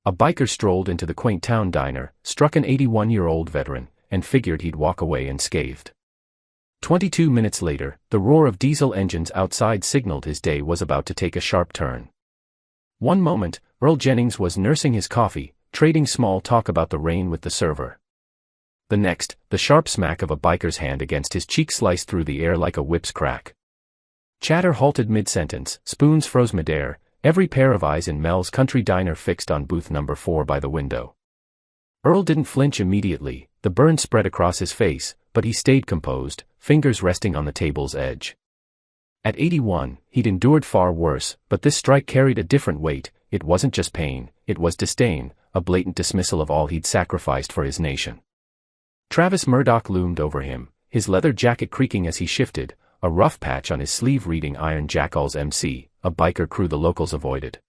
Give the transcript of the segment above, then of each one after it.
A biker strolled into the quaint town diner, struck an 81-year-old veteran, and figured he'd walk away unscathed. 22 minutes later, the roar of diesel engines outside signaled his day was about to take a sharp turn. One moment, Earl Jennings was nursing his coffee, trading small talk about the rain with the server. The next, the sharp smack of a biker's hand against his cheek sliced through the air like a whip's crack. Chatter halted mid-sentence, spoons froze midair, every pair of eyes in Mel's country diner fixed on booth number 4 by the window. Earl didn't flinch immediately, the burn spread across his face, but he stayed composed, fingers resting on the table's edge. At 81, he'd endured far worse, but this strike carried a different weight. It wasn't just pain, it was disdain, a blatant dismissal of all he'd sacrificed for his nation. Travis Murdoch loomed over him, his leather jacket creaking as he shifted, a rough patch on his sleeve reading Iron Jackal's MC, a biker crew the locals avoided.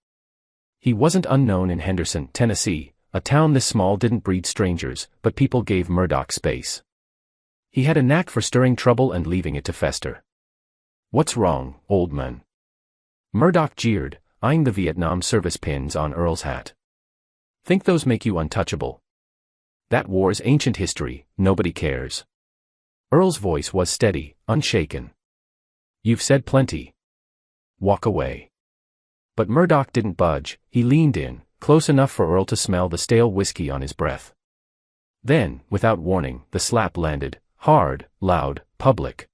He wasn't unknown in Henderson, Tennessee, a town this small didn't breed strangers, but people gave Murdoch space. He had a knack for stirring trouble and leaving it to fester. "What's wrong, old man?" Murdoch jeered, eyeing the Vietnam service pins on Earl's hat. "Think those make you untouchable? That war's ancient history, nobody cares." Earl's voice was steady, unshaken. "You've said plenty. Walk away." But Murdoch didn't budge, he leaned in, close enough for Earl to smell the stale whiskey on his breath. Then, without warning, the slap landed, hard, loud, public.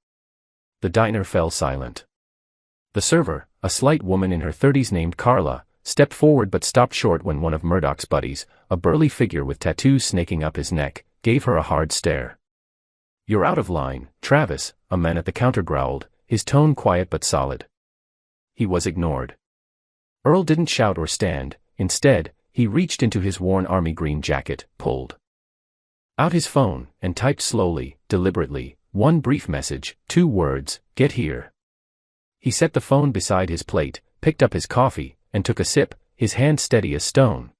The diner fell silent. The server, a slight woman in her 30s named Carla, stepped forward but stopped short when one of Murdoch's buddies, a burly figure with tattoos snaking up his neck, gave her a hard stare. "You're out of line, Travis," a man at the counter growled, his tone quiet but solid. He was ignored. Earl didn't shout or stand, instead, he reached into his worn army green jacket, pulled out his phone, and typed slowly, deliberately, one brief message, 2 words, "Get here." He set the phone beside his plate, picked up his coffee, and took a sip, his hand steady as stone.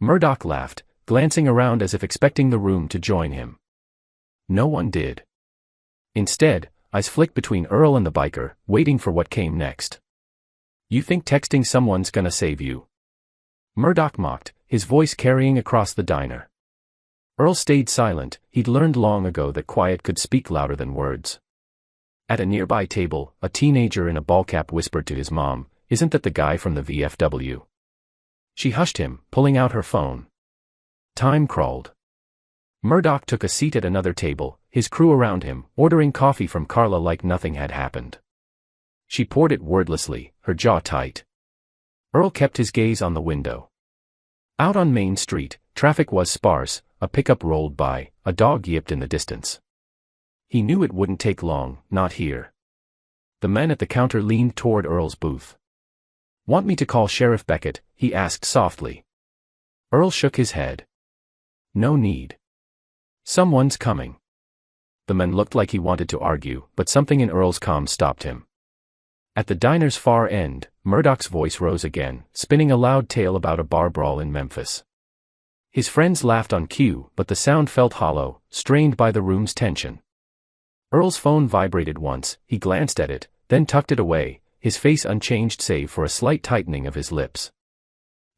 Murdoch laughed, glancing around as if expecting the room to join him. No one did. Instead, eyes flicked between Earl and the biker, waiting for what came next. "You think texting someone's gonna save you?" Murdoch mocked, his voice carrying across the diner. Earl stayed silent, he'd learned long ago that quiet could speak louder than words. At a nearby table, a teenager in a ballcap whispered to his mom, "Isn't that the guy from the VFW?" She hushed him, pulling out her phone. Time crawled. Murdoch took a seat at another table, his crew around him, ordering coffee from Carla like nothing had happened. She poured it wordlessly, her jaw tight. Earl kept his gaze on the window. Out on Main Street, traffic was sparse, a pickup rolled by, a dog yipped in the distance. He knew it wouldn't take long, not here. The man at the counter leaned toward Earl's booth. "Want me to call Sheriff Beckett?" he asked softly. Earl shook his head. "No need. Someone's coming." The man looked like he wanted to argue, but something in Earl's calm stopped him. At the diner's far end, Murdoch's voice rose again, spinning a loud tale about a bar brawl in Memphis. His friends laughed on cue, but the sound felt hollow, strained by the room's tension. Earl's phone vibrated once, he glanced at it, then tucked it away, his face unchanged save for a slight tightening of his lips.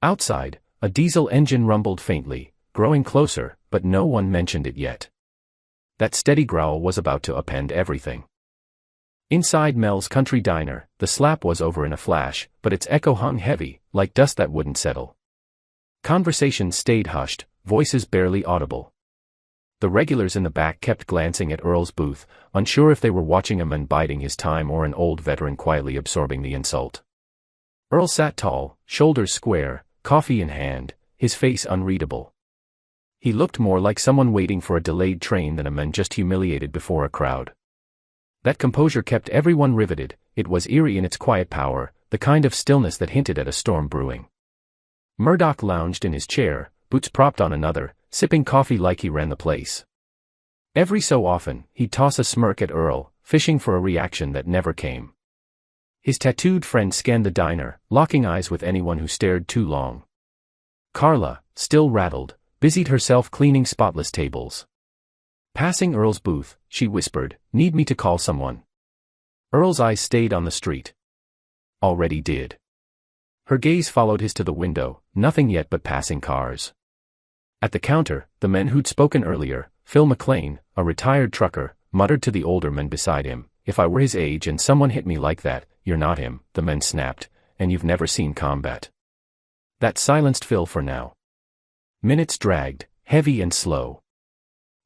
Outside, a diesel engine rumbled faintly, growing closer, but no one mentioned it yet. That steady growl was about to upend everything. Inside Mel's country diner, the slap was over in a flash, but its echo hung heavy, like dust that wouldn't settle. Conversations stayed hushed, voices barely audible. The regulars in the back kept glancing at Earl's booth, unsure if they were watching a man biding his time or an old veteran quietly absorbing the insult. Earl sat tall, shoulders square, coffee in hand, his face unreadable. He looked more like someone waiting for a delayed train than a man just humiliated before a crowd. That composure kept everyone riveted, it was eerie in its quiet power, the kind of stillness that hinted at a storm brewing. Murdoch lounged in his chair, boots propped on another, sipping coffee like he ran the place. Every so often, he'd toss a smirk at Earl, fishing for a reaction that never came. His tattooed friend scanned the diner, locking eyes with anyone who stared too long. Carla, still rattled, busied herself cleaning spotless tables. Passing Earl's booth, she whispered, "Need me to call someone?" Earl's eyes stayed on the street. Already did. Her gaze followed his to the window, nothing yet but passing cars. At the counter, the men who'd spoken earlier, Phil McLean, a retired trucker, muttered to the older men beside him, "If I were his age and someone hit me like that, you're not him," the men snapped, "and you've never seen combat." That silenced Phil for now. Minutes dragged, heavy and slow.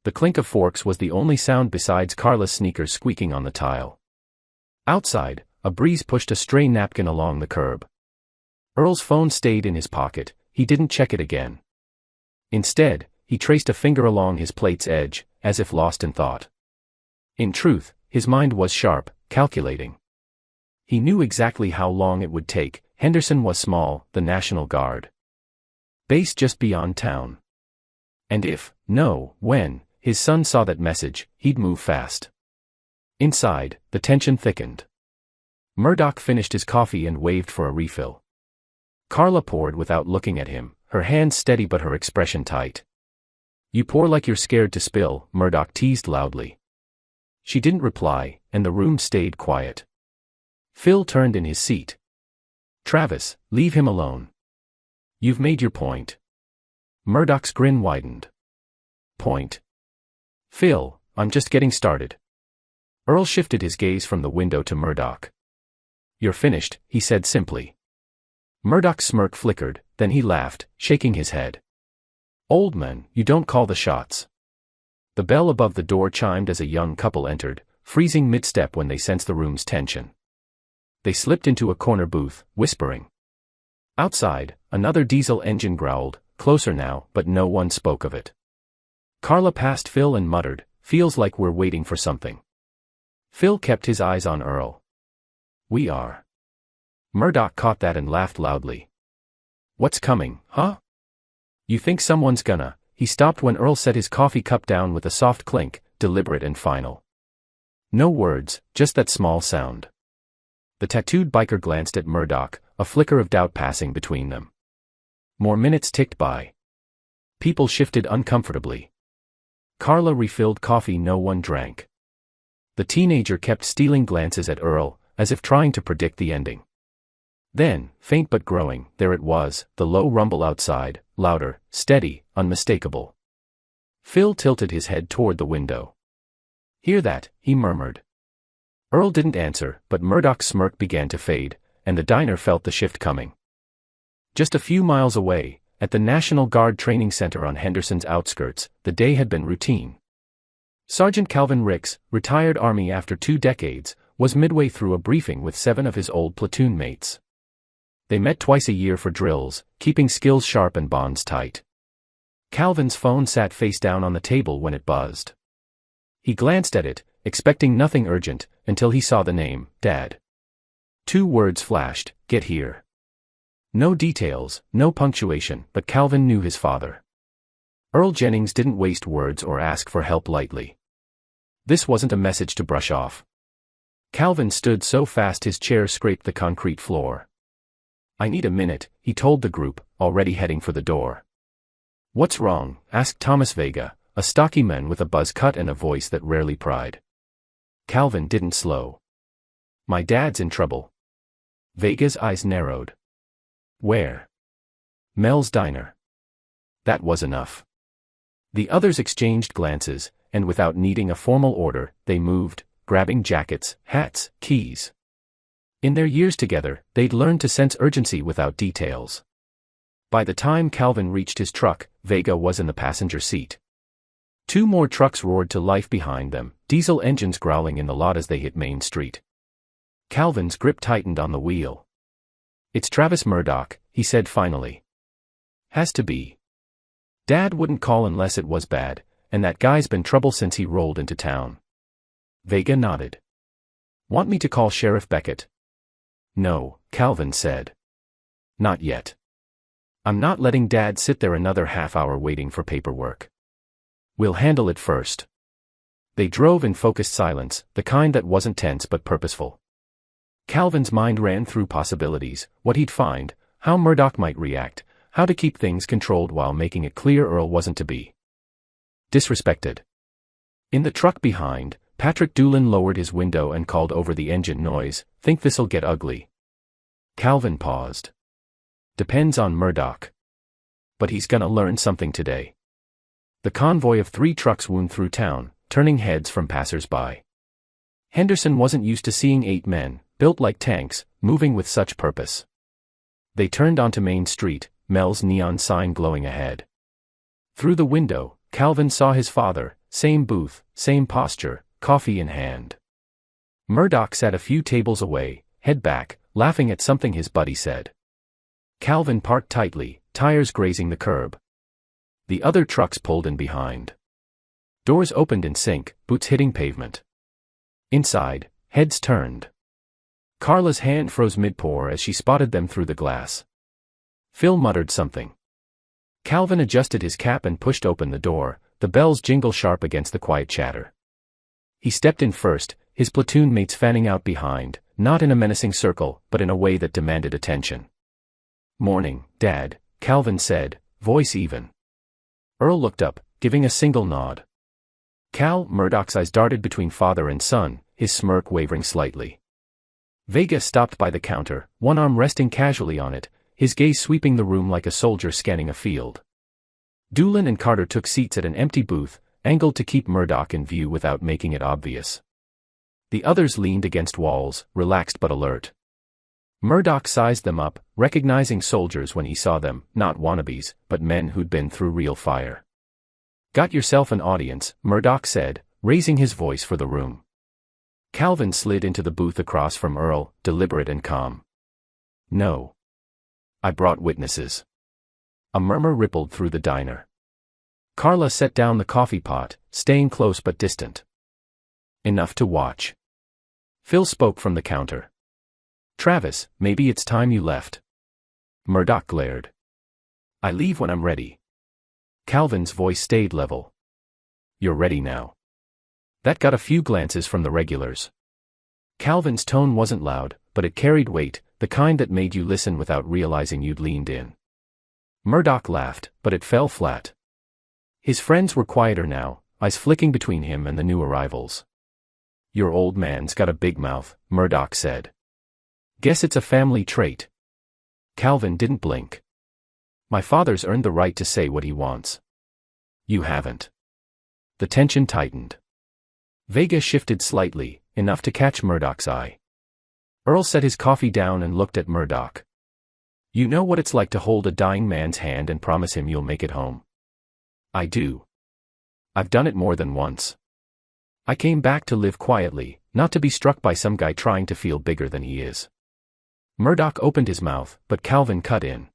The clink of forks was the only sound besides Carla's sneakers squeaking on the tile. Outside, a breeze pushed a stray napkin along the curb. Earl's phone stayed in his pocket. He didn't check it again. Instead, he traced a finger along his plate's edge, as if lost in thought. In truth, his mind was sharp, calculating. He knew exactly how long it would take. Henderson was small, the National Guard base just beyond town. And when his son saw that message, he'd move fast. Inside, the tension thickened. Murdoch finished his coffee and waved for a refill. Carla poured without looking at him, her hands steady but her expression tight. "You pour like you're scared to spill," Murdoch teased loudly. She didn't reply, and the room stayed quiet. Phil turned in his seat. "Travis, leave him alone. You've made your point." Murdoch's grin widened. "Point? Phil, I'm just getting started." Earl shifted his gaze from the window to Murdoch. "You're finished," he said simply. Murdoch's smirk flickered, then he laughed, shaking his head. "Old man, you don't call the shots." The bell above the door chimed as a young couple entered, freezing mid-step when they sensed the room's tension. They slipped into a corner booth, whispering. Outside, another diesel engine growled, closer now, but no one spoke of it. Carla passed Phil and muttered, "Feels like we're waiting for something." Phil kept his eyes on Earl. "We are." Murdoch caught that and laughed loudly. "What's coming, huh? You think someone's gonna—" He stopped when Earl set his coffee cup down with a soft clink, deliberate and final. No words, just that small sound. The tattooed biker glanced at Murdoch, a flicker of doubt passing between them. More minutes ticked by. People shifted uncomfortably. Carla refilled coffee no one drank. The teenager kept stealing glances at Earl, as if trying to predict the ending. Then, faint but growing, there it was, the low rumble outside, louder, steady, unmistakable. Phil tilted his head toward the window. "Hear that?" he murmured. Earl didn't answer, but Murdoch's smirk began to fade, and the diner felt the shift coming. Just a few miles away, at the National Guard Training Center on Henderson's outskirts, the day had been routine. Sergeant Calvin Ricks, retired Army after 2 decades, was midway through a briefing with 7 of his old platoon mates. They met twice a year for drills, keeping skills sharp and bonds tight. Calvin's phone sat face down on the table when it buzzed. He glanced at it, expecting nothing urgent, until he saw the name, Dad. 2 words flashed, "Get here." No details, no punctuation, but Calvin knew his father. Earl Jennings didn't waste words or ask for help lightly. This wasn't a message to brush off. Calvin stood so fast his chair scraped the concrete floor. "I need a minute," he told the group, already heading for the door. "What's wrong?" asked Thomas Vega, a stocky man with a buzz cut and a voice that rarely pried. Calvin didn't slow. "My dad's in trouble." Vega's eyes narrowed. "Where?" "Mel's diner." That was enough. The others exchanged glances, and without needing a formal order, they moved, grabbing jackets, hats, keys. In their years together, they'd learned to sense urgency without details. By the time Calvin reached his truck, Vega was in the passenger seat. 2 more trucks roared to life behind them, diesel engines growling in the lot as they hit Main Street. Calvin's grip tightened on the wheel. "It's Travis Murdoch," he said finally. "Has to be. Dad wouldn't call unless it was bad, and that guy's been trouble since he rolled into town." Vega nodded. "Want me to call Sheriff Beckett?" "No," Calvin said. "Not yet. I'm not letting Dad sit there another half hour waiting for paperwork. We'll handle it first." They drove in focused silence, the kind that wasn't tense but purposeful. Calvin's mind ran through possibilities, what he'd find, how Murdoch might react, how to keep things controlled while making it clear Earl wasn't to be disrespected. In the truck behind, Patrick Doolin lowered his window and called over the engine noise, "Think this'll get ugly." Calvin paused. Depends on Murdoch. But he's gonna learn something today. The convoy of 3 trucks wound through town, turning heads from passers-by. Henderson wasn't used to seeing 8 men, built like tanks, moving with such purpose. They turned onto Main Street, Mel's neon sign glowing ahead. Through the window, Calvin saw his father, same booth, same posture, coffee in hand. Murdoch sat a few tables away, head back, laughing at something his buddy said. Calvin parked tightly, tires grazing the curb. The other trucks pulled in behind. Doors opened in sync, boots hitting pavement. Inside, heads turned. Carla's hand froze mid-pour as she spotted them through the glass. Phil muttered something. Calvin adjusted his cap and pushed open the door, the bells jingle sharp against the quiet chatter. He stepped in first, his platoon mates fanning out behind, not in a menacing circle, but in a way that demanded attention. "Morning, Dad," Calvin said, voice even. Earl looked up, giving a single nod. Cal, Murdoch's eyes darted between father and son, his smirk wavering slightly. Vega stopped by the counter, one arm resting casually on it, his gaze sweeping the room like a soldier scanning a field. Doolin and Carter took seats at an empty booth, angled to keep Murdoch in view without making it obvious. The others leaned against walls, relaxed but alert. Murdoch sized them up, recognizing soldiers when he saw them, not wannabes, but men who'd been through real fire. "Got yourself an audience," Murdoch said, raising his voice for the room. Calvin slid into the booth across from Earl, deliberate and calm. "No. I brought witnesses." A murmur rippled through the diner. Carla set down the coffee pot, staying close but distant. "Enough to watch." Phil spoke from the counter. "Travis, maybe it's time you left." Murdoch glared. "I leave when I'm ready." Calvin's voice stayed level. "You're ready now." That got a few glances from the regulars. Calvin's tone wasn't loud, but it carried weight, the kind that made you listen without realizing you'd leaned in. Murdoch laughed, but it fell flat. His friends were quieter now, eyes flicking between him and the new arrivals. "Your old man's got a big mouth," Murdoch said. "Guess it's a family trait." Calvin didn't blink. "My father's earned the right to say what he wants." "You haven't." The tension tightened. Vega shifted slightly, enough to catch Murdoch's eye. Earl set his coffee down and looked at Murdoch. "You know what it's like to hold a dying man's hand and promise him you'll make it home?" "I do. I've done it more than once. I came back to live quietly, not to be struck by some guy trying to feel bigger than he is." Murdoch opened his mouth, but Calvin cut in.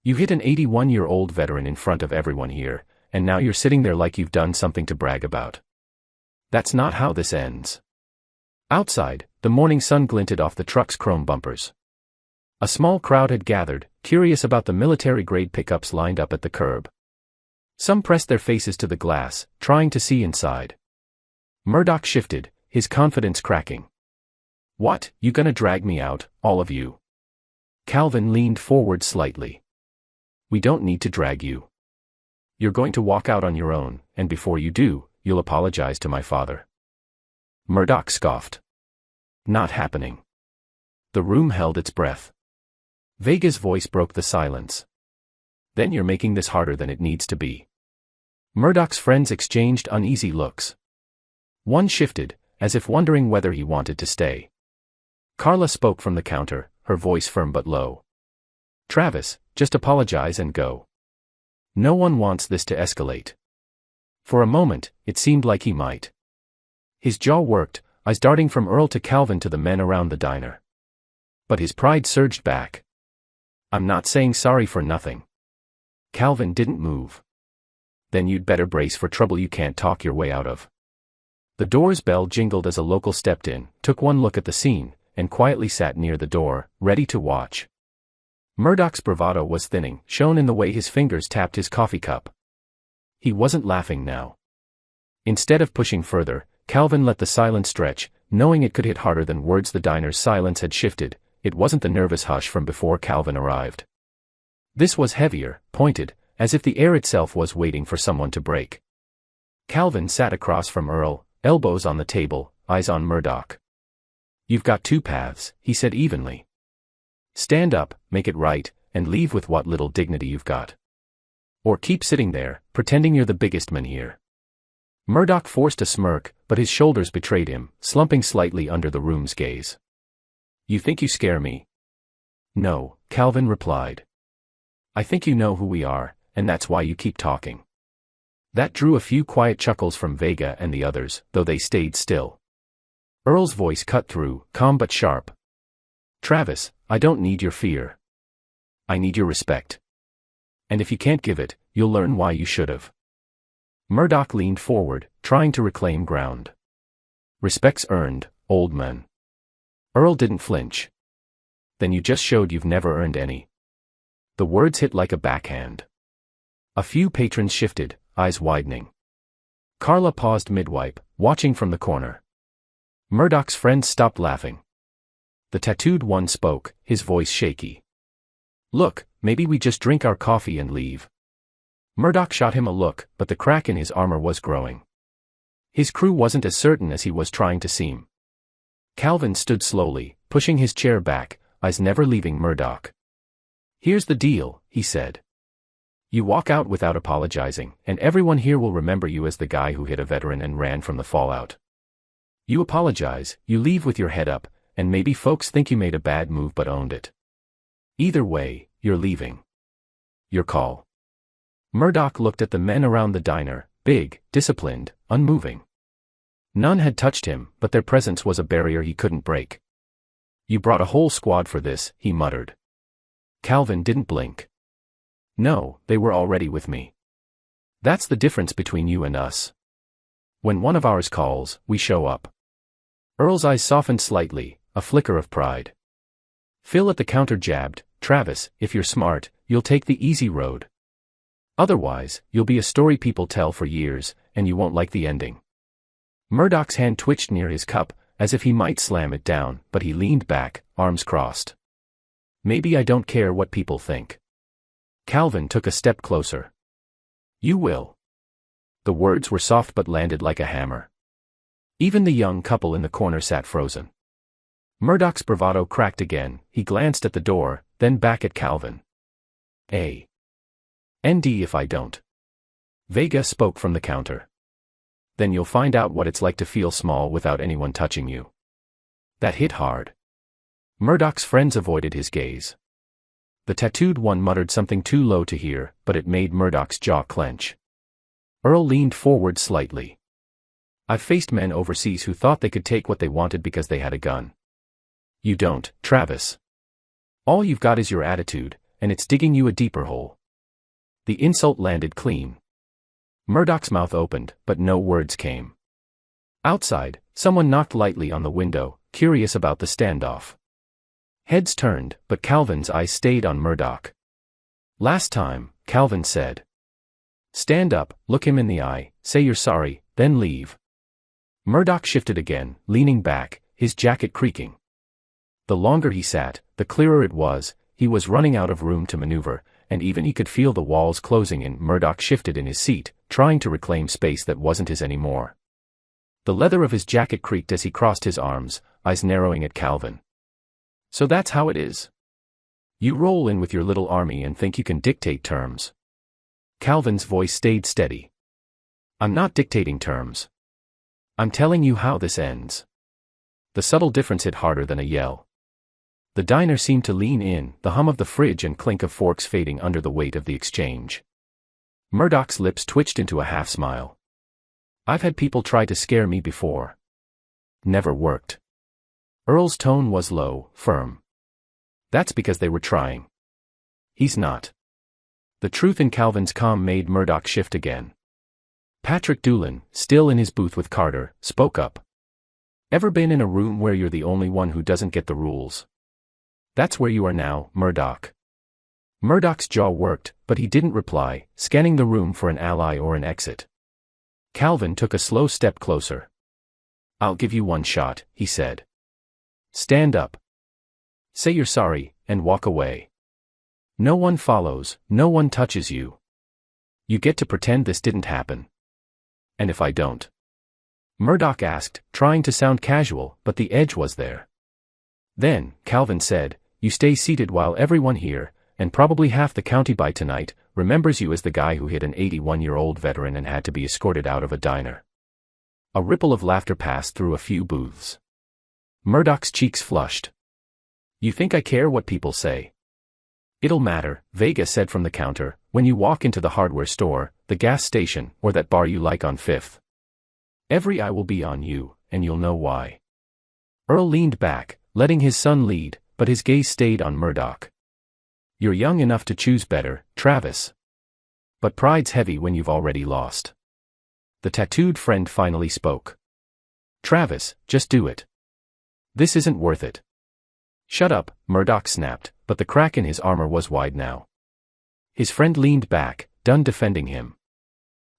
"You hit an 81-year-old veteran in front of everyone here, and now you're sitting there like you've done something to brag about. That's not how this ends." Outside, the morning sun glinted off the truck's chrome bumpers. A small crowd had gathered, curious about the military-grade pickups lined up at the curb. Some pressed their faces to the glass, trying to see inside. Murdoch shifted, his confidence cracking. "What, you gonna drag me out, all of you?" Calvin leaned forward slightly. "We don't need to drag you. You're going to walk out on your own, and before you do, you'll apologize to my father." Murdoch scoffed. "Not happening." The room held its breath. Vega's voice broke the silence. "Then you're making this harder than it needs to be." Murdoch's friends exchanged uneasy looks. One shifted, as if wondering whether he wanted to stay. Carla spoke from the counter, her voice firm but low. "Travis, just apologize and go. No one wants this to escalate." For a moment, it seemed like he might. His jaw worked, eyes darting from Earl to Calvin to the men around the diner. But his pride surged back. "I'm not saying sorry for nothing." Calvin didn't move. "Then you'd better brace for trouble you can't talk your way out of." The door's bell jingled as a local stepped in, took one look at the scene, and quietly sat near the door, ready to watch. Murdoch's bravado was thinning, shown in the way his fingers tapped his coffee cup. He wasn't laughing now. Instead of pushing further, Calvin let the silence stretch, knowing it could hit harder than words. The diner's silence had shifted, it wasn't the nervous hush from before Calvin arrived. This was heavier, pointed, as if the air itself was waiting for someone to break. Calvin sat across from Earl, elbows on the table, eyes on Murdoch. "You've got two paths," he said evenly. "Stand up, make it right, and leave with what little dignity you've got. Or keep sitting there, pretending you're the biggest man here. Murdoch forced a smirk, but his shoulders betrayed him, slumping slightly under the room's gaze. You think you scare me? No, Calvin replied. I think you know who we are, and that's why you keep talking. That drew a few quiet chuckles from Vega and the others, though they stayed still. Earl's voice cut through, calm but sharp. Travis, I don't need your fear. I need your respect. And if you can't give it, you'll learn why you should've. Murdoch leaned forward, trying to reclaim ground. Respect's earned, old man. Earl didn't flinch. Then you just showed you've never earned any. The words hit like a backhand. A few patrons shifted, eyes widening. Carla paused mid-wipe, watching from the corner. Murdoch's friends stopped laughing. The tattooed one spoke, his voice shaky. Look, maybe we just drink our coffee and leave. Murdoch shot him a look, but the crack in his armor was growing. His crew wasn't as certain as he was trying to seem. Calvin stood slowly, pushing his chair back, eyes never leaving Murdoch. Here's the deal, he said. You walk out without apologizing, and everyone here will remember you as the guy who hit a veteran and ran from the fallout. You apologize, you leave with your head up, and maybe folks think you made a bad move but owned it. Either way, you're leaving. Your call. Murdoch looked at the men around the diner, big, disciplined, unmoving. None had touched him, but their presence was a barrier he couldn't break. You brought a whole squad for this, he muttered. Calvin didn't blink. No, they were already with me. That's the difference between you and us. When one of ours calls, we show up. Earl's eyes softened slightly, a flicker of pride. Phil at the counter jabbed, Travis, if you're smart, you'll take the easy road. Otherwise, you'll be a story people tell for years, and you won't like the ending. Murdoch's hand twitched near his cup, as if he might slam it down, but he leaned back, arms crossed. Maybe I don't care what people think. Calvin took a step closer. You will. The words were soft but landed like a hammer. Even the young couple in the corner sat frozen. Murdoch's bravado cracked again, he glanced at the door, then back at Calvin. ND if I don't. Vega spoke from the counter. Then you'll find out what it's like to feel small without anyone touching you. That hit hard. Murdoch's friends avoided his gaze. The tattooed one muttered something too low to hear, but it made Murdoch's jaw clench. Earl leaned forward slightly. I've faced men overseas who thought they could take what they wanted because they had a gun. You don't, Travis. All you've got is your attitude, and it's digging you a deeper hole. The insult landed clean. Murdoch's mouth opened, but no words came. Outside, someone knocked lightly on the window, curious about the standoff. Heads turned, but Calvin's eyes stayed on Murdoch. Last time, Calvin said. Stand up, look him in the eye, say you're sorry, then leave. Murdoch shifted again, leaning back, his jacket creaking. The longer he sat, the clearer it was, he was running out of room to maneuver, and even he could feel the walls closing in. Murdoch shifted in his seat, trying to reclaim space that wasn't his anymore. The leather of his jacket creaked as he crossed his arms, eyes narrowing at Calvin. So that's how it is. You roll in with your little army and think you can dictate terms. Calvin's voice stayed steady. I'm not dictating terms. I'm telling you how this ends. The subtle difference hit harder than a yell. The diner seemed to lean in, the hum of the fridge and clink of forks fading under the weight of the exchange. Murdoch's lips twitched into a half-smile. I've had people try to scare me before. Never worked. Earl's tone was low, firm. That's because they were trying. He's not. The truth in Calvin's calm made Murdoch shift again. Patrick Doolin, still in his booth with Carter, spoke up. Ever been in a room where you're the only one who doesn't get the rules? That's where you are now, Murdoch. Murdoch's jaw worked, but he didn't reply, scanning the room for an ally or an exit. Calvin took a slow step closer. I'll give you one shot, he said. Stand up. Say you're sorry, and walk away. No one follows, no one touches you. You get to pretend this didn't happen. And if I don't? Murdoch asked, trying to sound casual, but the edge was there. Then, Calvin said, you stay seated while everyone here, and probably half the county by tonight, remembers you as the guy who hit an 81-year-old veteran and had to be escorted out of a diner. A ripple of laughter passed through a few booths. Murdoch's cheeks flushed. You think I care what people say? It'll matter, Vega said from the counter, when you walk into the hardware store, the gas station, or that bar you like on 5th. Every eye will be on you, and you'll know why. Earl leaned back, letting his son lead, but his gaze stayed on Murdoch. You're young enough to choose better, Travis. But pride's heavy when you've already lost. The tattooed friend finally spoke. Travis, just do it. This isn't worth it. Shut up, Murdoch snapped, but the crack in his armor was wide now. His friend leaned back, done defending him.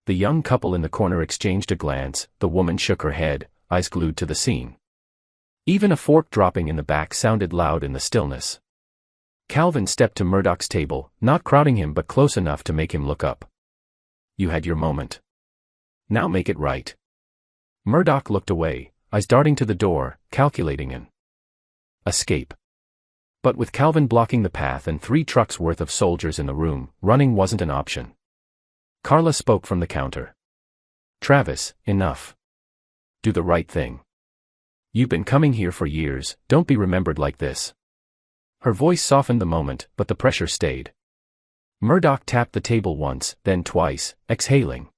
The young couple in the corner exchanged a glance, the woman shook her head, eyes glued to the scene. Even a fork dropping in the back sounded loud in the stillness. Calvin stepped to Murdoch's table, not crowding him but close enough to make him look up. You had your moment. Now make it right. Murdoch looked away, eyes darting to the door, calculating an escape. But with Calvin blocking the path and 3 trucks worth of soldiers in the room, running wasn't an option. Carla spoke from the counter. Travis, enough. Do the right thing. You've been coming here for years, don't be remembered like this. Her voice softened the moment, but the pressure stayed. Murdoch tapped the table once, then twice, exhaling.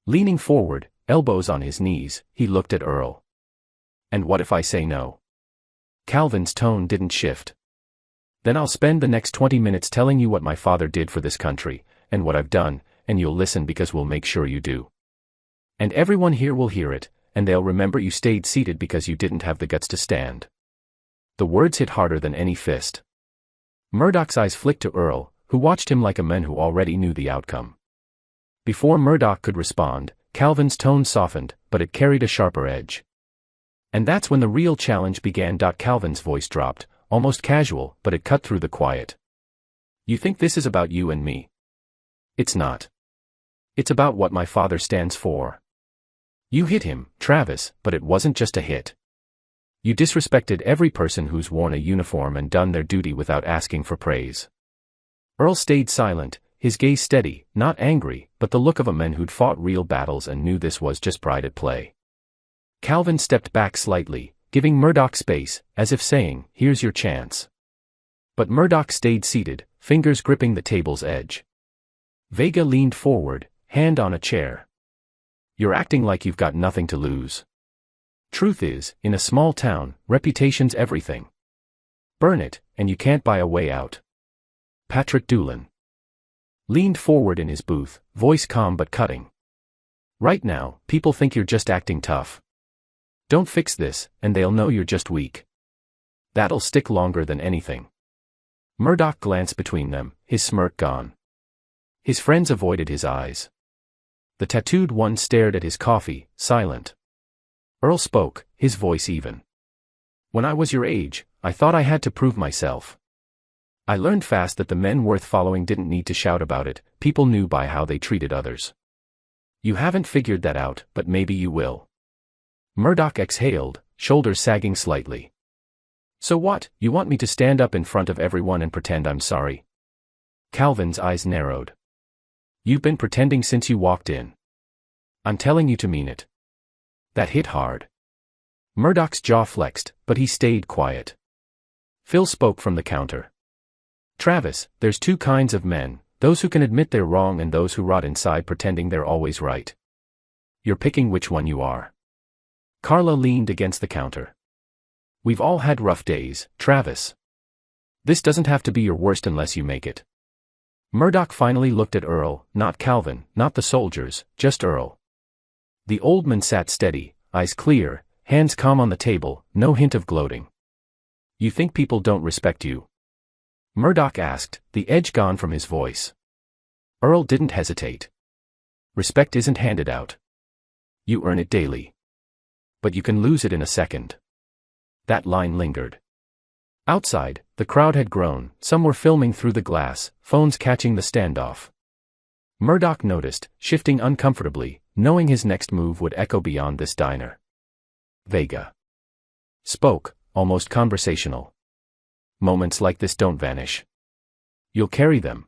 Leaning forward, elbows on his knees, he looked at Earl. And what if I say no? Calvin's tone didn't shift. Then I'll spend the next 20 minutes telling you what my father did for this country, and what I've done, and you'll listen because we'll make sure you do. And everyone here will hear it, and they'll remember you stayed seated because you didn't have the guts to stand. The words hit harder than any fist. Murdoch's eyes flicked to Earl, who watched him like a man who already knew the outcome. Before Murdoch could respond, Calvin's tone softened, but it carried a sharper edge. And that's when the real challenge began. Calvin's voice dropped, almost casual, but it cut through the quiet. You think this is about you and me? It's not. It's about what my father stands for. You hit him, Travis, but it wasn't just a hit. You disrespected every person who's worn a uniform and done their duty without asking for praise. Earl stayed silent, his gaze steady, not angry, but the look of a man who'd fought real battles and knew this was just pride at play. Calvin stepped back slightly, giving Murdoch space, as if saying, here's your chance. But Murdoch stayed seated, fingers gripping the table's edge. Vega leaned forward, hand on a chair. You're acting like you've got nothing to lose. Truth is, in a small town, reputation's everything. Burn it, and you can't buy a way out. Patrick Doolin leaned forward in his booth, voice calm but cutting. Right now, people think you're just acting tough. Don't fix this, and they'll know you're just weak. That'll stick longer than anything. Murdoch glanced between them, his smirk gone. His friends avoided his eyes. The tattooed one stared at his coffee, silent. Earl spoke, his voice even. When I was your age, I thought I had to prove myself. I learned fast that the men worth following didn't need to shout about it, people knew by how they treated others. You haven't figured that out, but maybe you will. Murdoch exhaled, shoulders sagging slightly. So what, you want me to stand up in front of everyone and pretend I'm sorry? Calvin's eyes narrowed. You've been pretending since you walked in. I'm telling you to mean it. That hit hard. Murdoch's jaw flexed, but he stayed quiet. Phil spoke from the counter. Travis, there's 2 kinds of men, those who can admit they're wrong and those who rot inside pretending they're always right. You're picking which one you are. Carla leaned against the counter. We've all had rough days, Travis. This doesn't have to be your worst unless you make it. Murdoch finally looked at Earl, not Calvin, not the soldiers, just Earl. The old man sat steady, eyes clear, hands calm on the table, no hint of gloating. You think people don't respect you? Murdoch asked, the edge gone from his voice. Earl didn't hesitate. Respect isn't handed out. You earn it daily. But you can lose it in a second. That line lingered. Outside, the crowd had grown, some were filming through the glass, phones catching the standoff. Murdoch noticed, shifting uncomfortably, knowing his next move would echo beyond this diner. Vega spoke, almost conversational. Moments like this don't vanish. You'll carry them.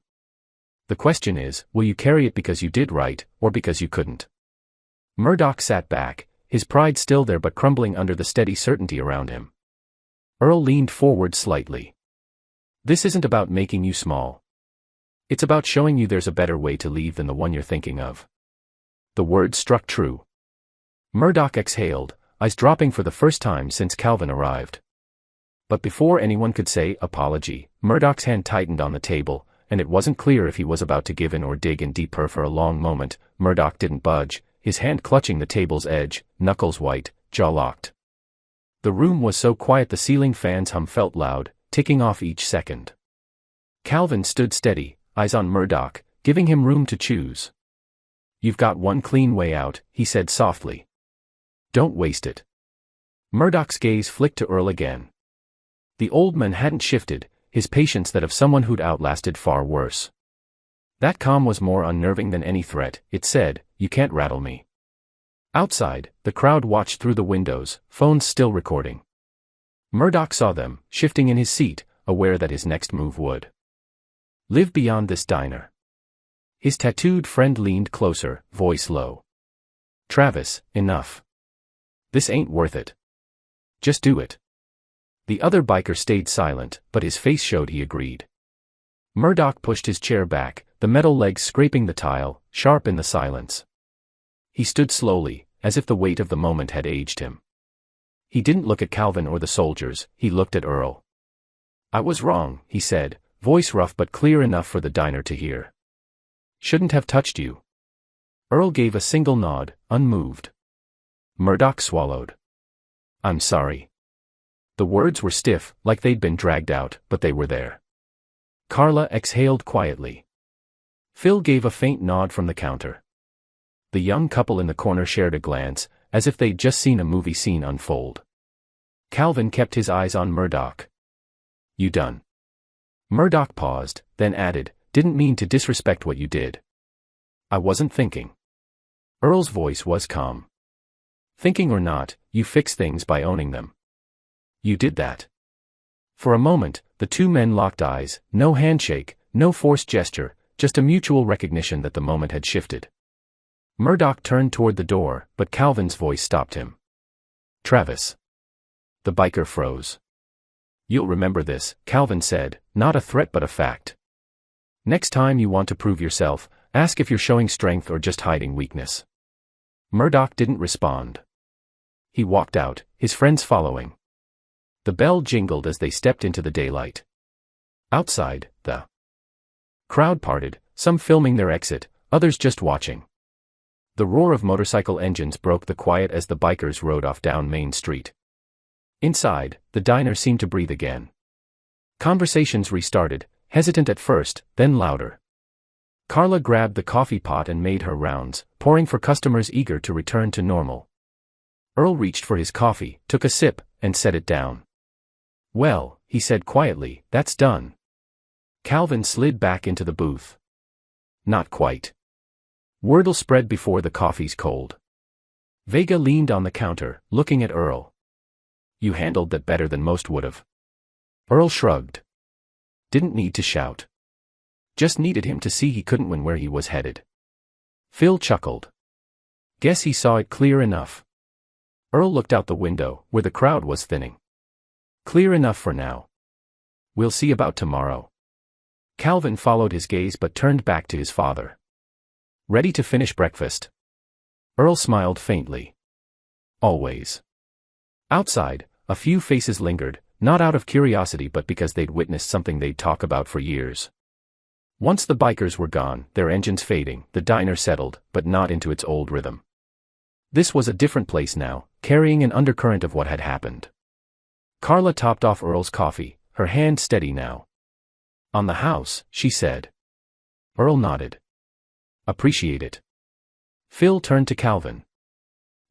The question is, will you carry it because you did right, or because you couldn't? Murdoch sat back, his pride still there but crumbling under the steady certainty around him. Earl leaned forward slightly. This isn't about making you small. It's about showing you there's a better way to leave than the one you're thinking of. The words struck true. Murdoch exhaled, eyes dropping for the first time since Calvin arrived. But before anyone could say apology, Murdoch's hand tightened on the table, and it wasn't clear if he was about to give in or dig in deeper. For a long moment, Murdoch didn't budge, his hand clutching the table's edge, knuckles white, jaw locked. The room was so quiet the ceiling fan's hum felt loud, ticking off each second. Calvin stood steady, eyes on Murdoch, giving him room to choose. You've got one clean way out, he said softly. Don't waste it. Murdoch's gaze flicked to Earl again. The old man hadn't shifted, his patience that of someone who'd outlasted far worse. That calm was more unnerving than any threat. It said, you can't rattle me. Outside, the crowd watched through the windows, phones still recording. Murdoch saw them, shifting in his seat, aware that his next move would live beyond this diner. His tattooed friend leaned closer, voice low. Travis, enough. This ain't worth it. Just do it. The other biker stayed silent, but his face showed he agreed. Murdoch pushed his chair back, the metal legs scraping the tile, sharp in the silence. He stood slowly, as if the weight of the moment had aged him. He didn't look at Calvin or the soldiers, he looked at Earl. I was wrong, he said, voice rough but clear enough for the diner to hear. Shouldn't have touched you. Earl gave a single nod, unmoved. Murdoch swallowed. I'm sorry. The words were stiff, like they'd been dragged out, but they were there. Carla exhaled quietly. Phil gave a faint nod from the counter. The young couple in the corner shared a glance, as if they'd just seen a movie scene unfold. Calvin kept his eyes on Murdoch. You done? Murdoch paused, then added, didn't mean to disrespect what you did. I wasn't thinking. Earl's voice was calm. Thinking or not, you fix things by owning them. You did that. For a moment, the two men locked eyes, no handshake, no forced gesture, just a mutual recognition that the moment had shifted. Murdoch turned toward the door, but Calvin's voice stopped him. Travis. The biker froze. You'll remember this, Calvin said, not a threat but a fact. Next time you want to prove yourself, ask if you're showing strength or just hiding weakness. Murdoch didn't respond. He walked out, his friends following. The bell jingled as they stepped into the daylight. Outside, the crowd parted, some filming their exit, others just watching. The roar of motorcycle engines broke the quiet as the bikers rode off down Main Street. Inside, the diner seemed to breathe again. Conversations restarted, hesitant at first, then louder. Carla grabbed the coffee pot and made her rounds, pouring for customers eager to return to normal. Earl reached for his coffee, took a sip, and set it down. Well, he said quietly, that's done. Calvin slid back into the booth. Not quite. Word'll spread before the coffee's cold. Vega leaned on the counter, looking at Earl. You handled that better than most would've. Earl shrugged. Didn't need to shout. Just needed him to see he couldn't win where he was headed. Phil chuckled. Guess he saw it clear enough. Earl looked out the window, where the crowd was thinning. Clear enough for now. We'll see about tomorrow. Calvin followed his gaze but turned back to his father. Ready to finish breakfast? Earl smiled faintly. Always. Outside, a few faces lingered, not out of curiosity but because they'd witnessed something they'd talk about for years. Once the bikers were gone, their engines fading, the diner settled, but not into its old rhythm. This was a different place now, carrying an undercurrent of what had happened. Carla topped off Earl's coffee, her hand steady now. On the house, she said. Earl nodded. Appreciate it. Phil turned to Calvin.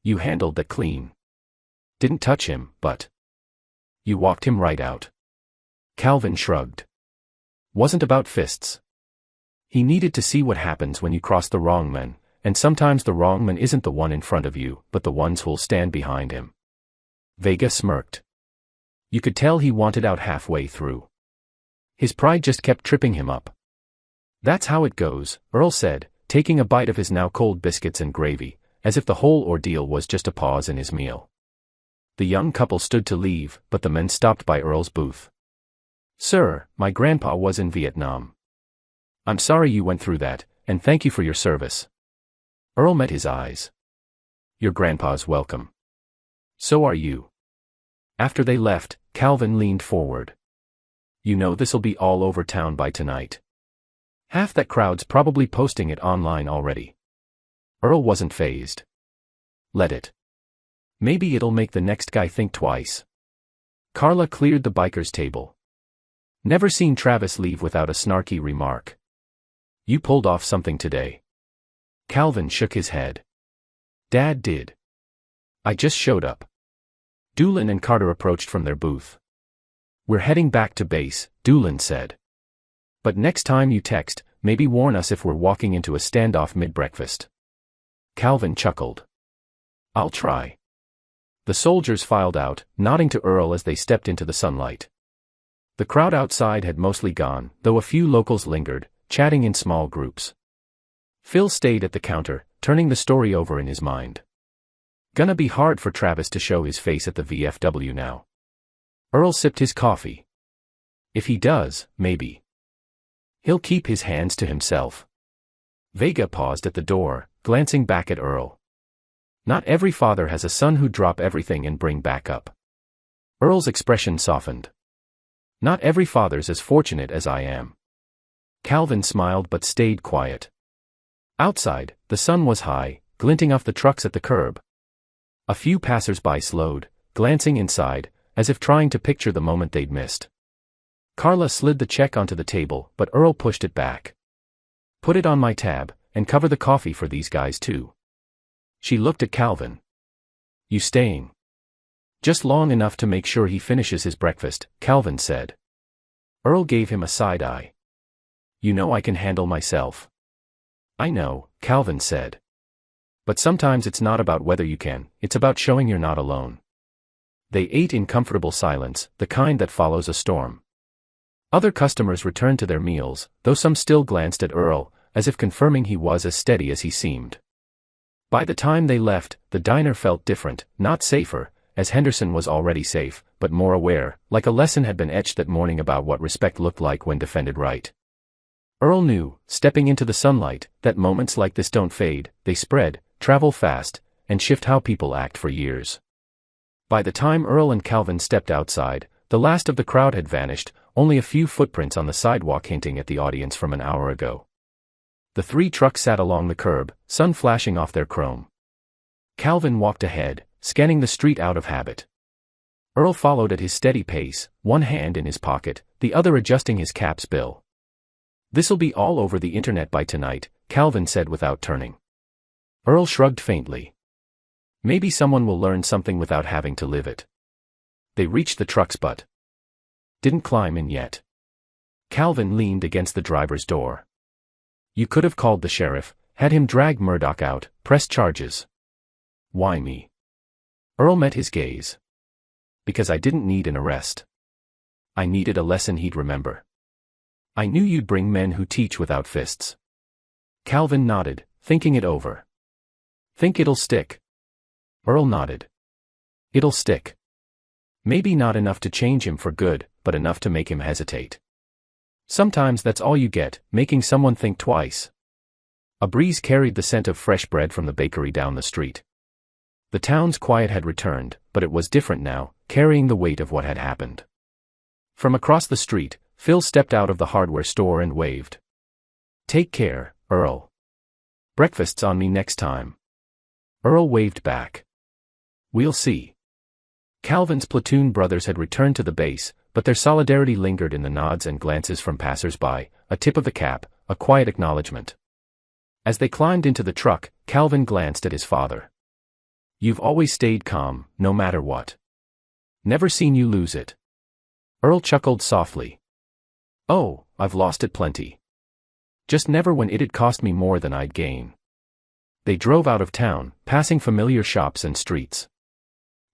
You handled that clean. Didn't touch him, but you walked him right out. Calvin shrugged. Wasn't about fists. He needed to see what happens when you cross the wrong man, and sometimes the wrong man isn't the one in front of you, but the ones who'll stand behind him. Vega smirked. You could tell he wanted out halfway through. His pride just kept tripping him up. "That's how it goes," Earl said, taking a bite of his now cold biscuits and gravy, as if the whole ordeal was just a pause in his meal. The young couple stood to leave, but the men stopped by Earl's booth. "Sir, my grandpa was in Vietnam. I'm sorry you went through that, and thank you for your service." Earl met his eyes. "Your grandpa's welcome. So are you." After they left, Calvin leaned forward. "You know this'll be all over town by tonight. Half that crowd's probably posting it online already." Earl wasn't fazed. "Let it. Maybe it'll make the next guy think twice." Carla cleared the biker's table. "Never seen Travis leave without a snarky remark. You pulled off something today." Calvin shook his head. "Dad did. I just showed up." Doolin and Carter approached from their booth. "We're heading back to base," Doolin said. "But next time you text, maybe warn us if we're walking into a standoff mid-breakfast." Calvin chuckled. "I'll try." The soldiers filed out, nodding to Earl as they stepped into the sunlight. The crowd outside had mostly gone, though a few locals lingered, chatting in small groups. Phil stayed at the counter, turning the story over in his mind. Gonna be hard for Travis to show his face at the VFW now. Earl sipped his coffee. If he does, maybe he'll keep his hands to himself. Vega paused at the door, glancing back at Earl. Not every father has a son who'd drop everything and bring back up. Earl's expression softened. Not every father's as fortunate as I am. Calvin smiled but stayed quiet. Outside, the sun was high, glinting off the trucks at the curb. A few passers-by slowed, glancing inside, as if trying to picture the moment they'd missed. Carla slid the check onto the table, but Earl pushed it back. "Put it on my tab, and cover the coffee for these guys too." She looked at Calvin. "You staying?" "Just long enough to make sure he finishes his breakfast," Calvin said. Earl gave him a side eye. "You know I can handle myself." "I know," Calvin said. "But sometimes it's not about whether you can, it's about showing you're not alone." They ate in comfortable silence, the kind that follows a storm. Other customers returned to their meals, though some still glanced at Earl, as if confirming he was as steady as he seemed. By the time they left, the diner felt different, not safer, as Henderson was already safe, but more aware, like a lesson had been etched that morning about what respect looked like when defended right. Earl knew, stepping into the sunlight, that moments like this don't fade, they spread, travel fast, and shift how people act for years. By the time Earl and Calvin stepped outside, the last of the crowd had vanished, only a few footprints on the sidewalk hinting at the audience from an hour ago. The three trucks sat along the curb, sun flashing off their chrome. Calvin walked ahead, scanning the street out of habit. Earl followed at his steady pace, one hand in his pocket, the other adjusting his cap's bill. "This'll be all over the internet by tonight," Calvin said without turning. Earl shrugged faintly. "Maybe someone will learn something without having to live it." They reached the truck's butt. "Didn't climb in yet." Calvin leaned against the driver's door. "You could have called the sheriff, had him drag Murdoch out, press charges." "Why me?" Earl met his gaze. "Because I didn't need an arrest. I needed a lesson he'd remember. I knew you'd bring men who teach without fists." Calvin nodded, thinking it over. "Think it'll stick?" Earl nodded. "It'll stick. Maybe not enough to change him for good, but enough to make him hesitate. Sometimes that's all you get, making someone think twice." A breeze carried the scent of fresh bread from the bakery down the street. The town's quiet had returned, but it was different now, carrying the weight of what had happened. From across the street, Phil stepped out of the hardware store and waved. "Take care, Earl. Breakfast's on me next time." Earl waved back. "We'll see." Calvin's platoon brothers had returned to the base, but their solidarity lingered in the nods and glances from passers-by, a tip of the cap, a quiet acknowledgement. As they climbed into the truck, Calvin glanced at his father. "You've always stayed calm, no matter what. Never seen you lose it." Earl chuckled softly. "Oh, I've lost it plenty. Just never when it'd cost me more than I'd gain." They drove out of town, passing familiar shops and streets.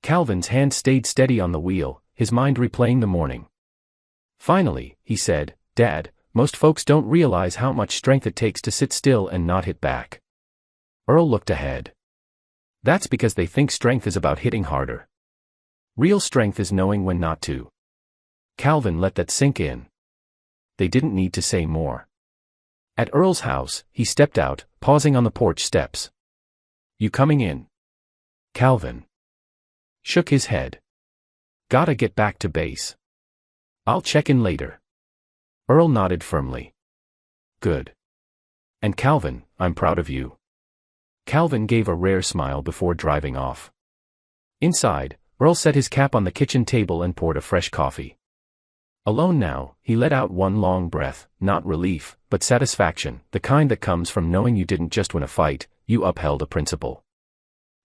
Calvin's hand stayed steady on the wheel, his mind replaying the morning. Finally, he said, "Dad, most folks don't realize how much strength it takes to sit still and not hit back." Earl looked ahead. "That's because they think strength is about hitting harder. Real strength is knowing when not to." Calvin let that sink in. They didn't need to say more. At Earl's house, he stepped out, pausing on the porch steps. "You coming in?" Calvin shook his head. "Gotta get back to base. I'll check in later." Earl nodded firmly. "Good. And Calvin, I'm proud of you." Calvin gave a rare smile before driving off. Inside, Earl set his cap on the kitchen table and poured a fresh coffee. Alone now, he let out one long breath, not relief, but satisfaction, the kind that comes from knowing you didn't just win a fight, you upheld a principle.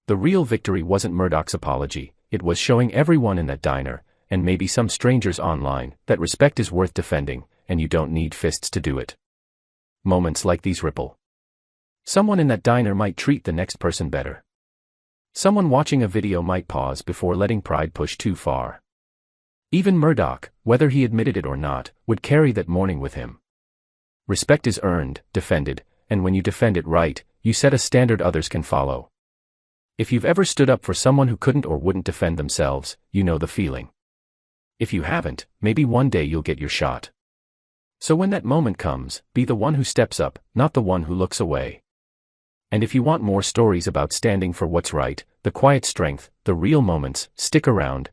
The real victory wasn't Murdoch's apology, it was showing everyone in that diner, and maybe some strangers online, that respect is worth defending, and you don't need fists to do it. Moments like these ripple. Someone in that diner might treat the next person better. Someone watching a video might pause before letting pride push too far. Even Murdoch, whether he admitted it or not, would carry that morning with him. Respect is earned, defended, and when you defend it right, you set a standard others can follow. If you've ever stood up for someone who couldn't or wouldn't defend themselves, you know the feeling. If you haven't, maybe one day you'll get your shot. So when that moment comes, be the one who steps up, not the one who looks away. And if you want more stories about standing for what's right, the quiet strength, the real moments, stick around,